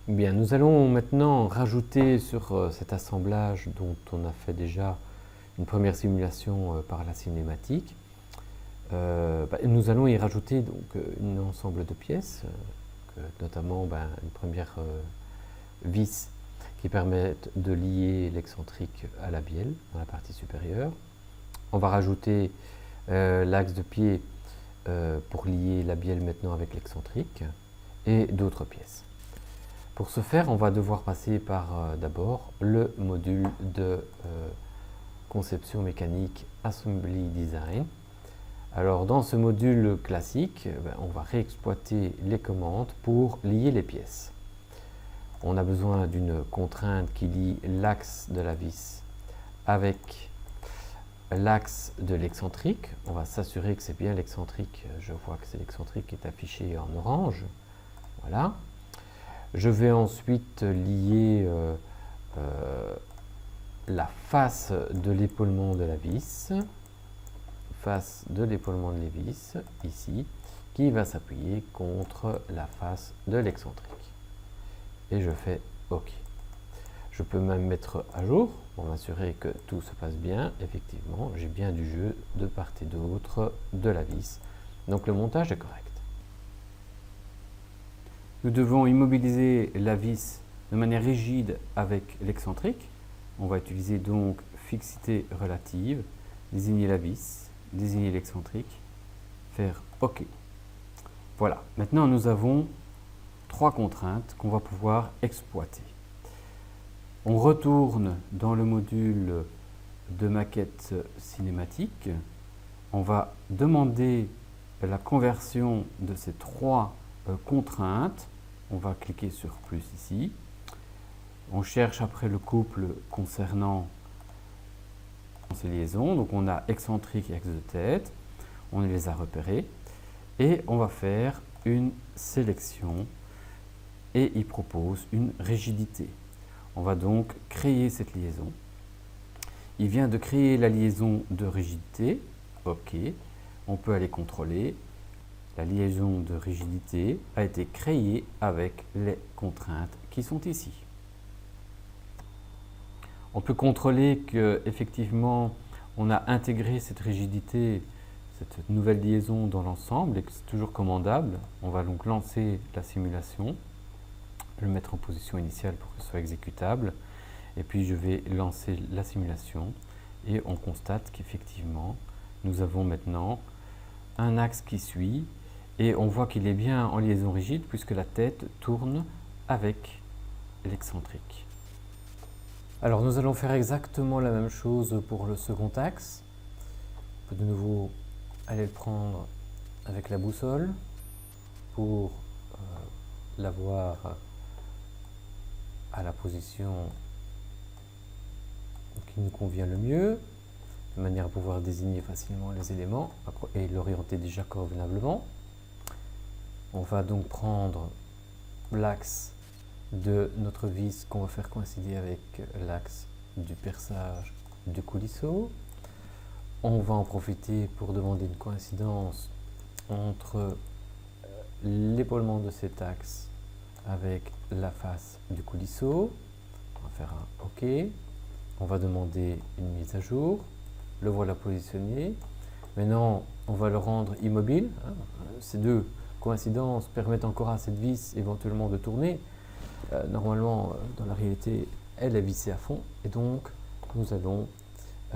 Bien, nous allons maintenant rajouter sur cet assemblage dont on a fait déjà une première simulation par la cinématique. Nous allons y rajouter donc un ensemble de pièces, notamment une première vis qui permettent de lier l'excentrique à la bielle dans la partie supérieure. On va rajouter l'axe de pied pour lier la bielle maintenant avec l'excentrique et d'autres pièces. Pour ce faire, on va devoir passer par d'abord le module de conception mécanique Assembly Design. Alors dans ce module classique, on va réexploiter les commandes pour lier les pièces. On a besoin d'une contrainte qui lie l'axe de la vis avec l'axe de l'excentrique. On va s'assurer que c'est bien l'excentrique. Je vois que c'est l'excentrique qui est affiché en orange. Voilà. Je vais ensuite lier la face de l'épaulement de la vis, ici, qui va s'appuyer contre la face de l'excentrique. Et je fais OK. Je peux même mettre à jour pour m'assurer que tout se passe bien. Effectivement, j'ai bien du jeu de part et d'autre de la vis. Donc le montage est correct. Nous devons immobiliser la vis de manière rigide avec l'excentrique. On va utiliser donc fixité relative, désigner la vis, désigner l'excentrique, faire OK. Voilà, maintenant nous avons 3 contraintes qu'on va pouvoir exploiter. On retourne dans le module de maquette cinématique. On va demander la conversion de ces 3 contraintes. On va cliquer sur plus ici. On cherche après le couple concernant ces liaisons. Donc on a excentrique et axe de tête. On les a repérés. Et on va faire une sélection. Et il propose une rigidité. On va donc créer cette liaison. Il vient de créer la liaison de rigidité. OK. On peut aller contrôler. La liaison de rigidité a été créée avec les contraintes qui sont ici. On peut contrôler qu'effectivement on a intégré cette rigidité, cette nouvelle liaison dans l'ensemble et que c'est toujours commandable. On va donc lancer la simulation, le mettre en position initiale pour que ce soit exécutable et puis je vais lancer la simulation et on constate qu'effectivement nous avons maintenant un axe qui suit et on voit qu'il est bien en liaison rigide puisque la tête tourne avec l'excentrique. Alors nous allons faire exactement la même chose pour le second axe. On peut de nouveau aller le prendre avec la boussole pour l'avoir à la position qui nous convient le mieux, de manière à pouvoir désigner facilement les éléments et l'orienter déjà convenablement. On va donc prendre l'axe de notre vis qu'on va faire coïncider avec l'axe du perçage du coulisseau. On va en profiter pour demander une coïncidence entre l'épaulement de cet axe avec la face du coulisseau. On va faire un OK. On va demander une mise à jour. Le voilà positionné. Maintenant, on va le rendre immobile. Ces deux coïncidences permettent encore à cette vis éventuellement de tourner. Normalement, dans la réalité, elle est vissée à fond. Et donc, nous allons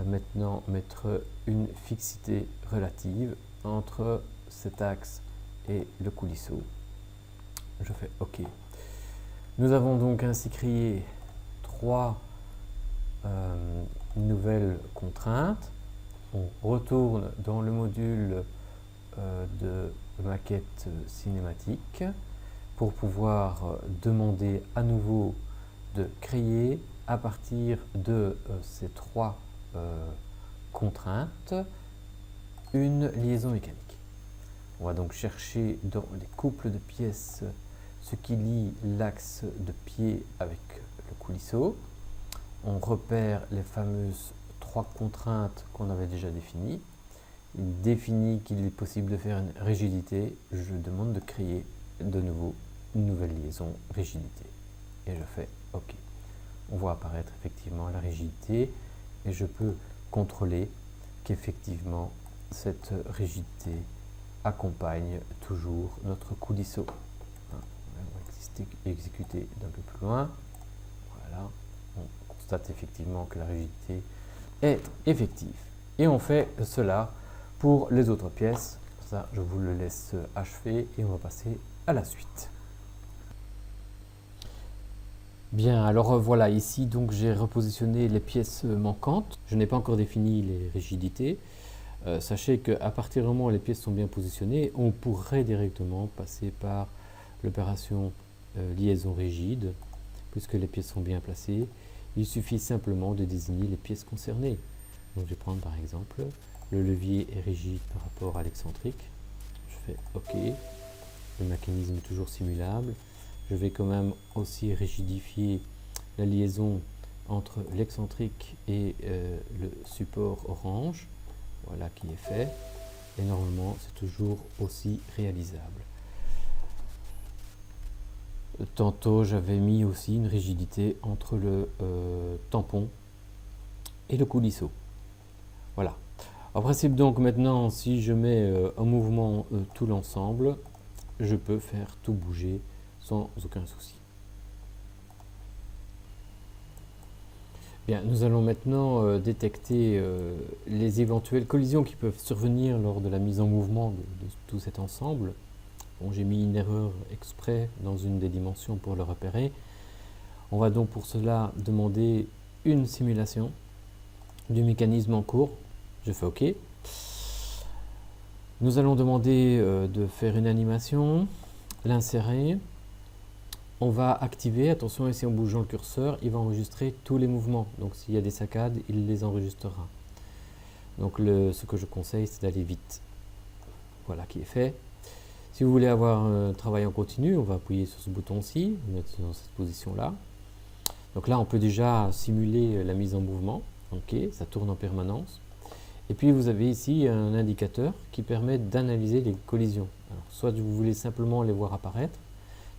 maintenant mettre une fixité relative entre cet axe et le coulisseau. Je fais OK. Nous avons donc ainsi créé 3 nouvelles contraintes. On retourne dans le module de maquette cinématique pour pouvoir demander à nouveau de créer à partir de ces 3 contraintes une liaison mécanique. On va donc chercher dans les couples de pièces ce qui lie l'axe de pied avec le coulisseau. On repère les fameuses 3 contraintes qu'on avait déjà définies. Il définit qu'il est possible de faire une rigidité. Je demande de créer de nouveau une nouvelle liaison rigidité. et je fais OK. On voit apparaître effectivement la rigidité et je peux contrôler qu'effectivement cette rigidité accompagne toujours notre coulisseau. On va exécuter d'un peu plus loin. Voilà, on constate effectivement que la rigidité est effective. Et on fait cela pour les autres pièces. Ça, je vous le laisse achever et on va passer à la suite. Bien, alors voilà, ici donc j'ai repositionné les pièces manquantes. Je n'ai pas encore défini les rigidités. Sachez qu'à partir du moment où les pièces sont bien positionnées, on pourrait directement passer par l'opération liaison rigide, puisque les pièces sont bien placées. Il suffit simplement de désigner les pièces concernées. Donc je vais prendre par exemple, le levier est rigide par rapport à l'excentrique. Je fais OK. Le mécanisme est toujours simulable. Je vais quand même aussi rigidifier la liaison entre l'excentrique et le support orange. Voilà qui est fait. Et normalement, c'est toujours aussi réalisable. Tantôt, j'avais mis aussi une rigidité entre le tampon et le coulisseau. Voilà. En principe, donc maintenant, si je mets en mouvement tout l'ensemble, je peux faire tout bouger sans aucun souci. Bien, nous allons maintenant détecter les éventuelles collisions qui peuvent survenir lors de la mise en mouvement de tout cet ensemble. Bon, j'ai mis une erreur exprès dans une des dimensions pour le repérer. On va donc pour cela demander une simulation du mécanisme en cours. Je fais OK. Nous allons demander de faire une animation, l'insérer. On va activer, attention ici en bougeant le curseur, il va enregistrer tous les mouvements. Donc s'il y a des saccades, il les enregistrera. Donc ce que je conseille, c'est d'aller vite. Voilà qui est fait. Si vous voulez avoir un travail en continu, on va appuyer sur ce bouton-ci, mettre dans cette position-là. Donc là, on peut déjà simuler la mise en mouvement. OK, ça tourne en permanence. Et puis vous avez ici un indicateur qui permet d'analyser les collisions. Alors, soit vous voulez simplement les voir apparaître,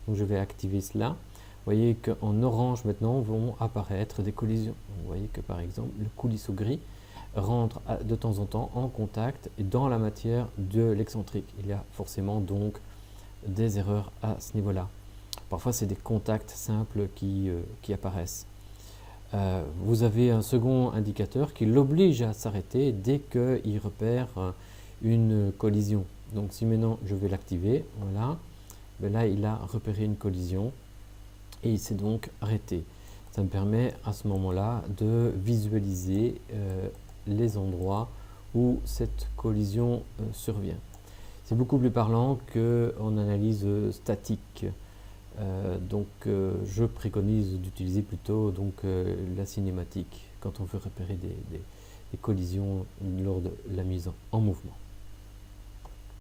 donc je vais activer cela. Vous voyez qu'en orange maintenant vont apparaître des collisions. Vous voyez que par exemple le coulisseau gris rentre de temps en temps en contact dans la matière de l'excentrique. Il y a forcément donc des erreurs à ce niveau-là. Parfois c'est des contacts simples qui apparaissent. Vous avez un second indicateur qui l'oblige à s'arrêter dès qu'il repère une collision. Donc si maintenant je vais l'activer, voilà, ben là il a repéré une collision et il s'est donc arrêté. Ça me permet à ce moment-là de visualiser les endroits où cette collision survient. C'est beaucoup plus parlant qu'en analyse statique. Je préconise d'utiliser plutôt la cinématique quand on veut repérer des collisions lors de la mise en mouvement.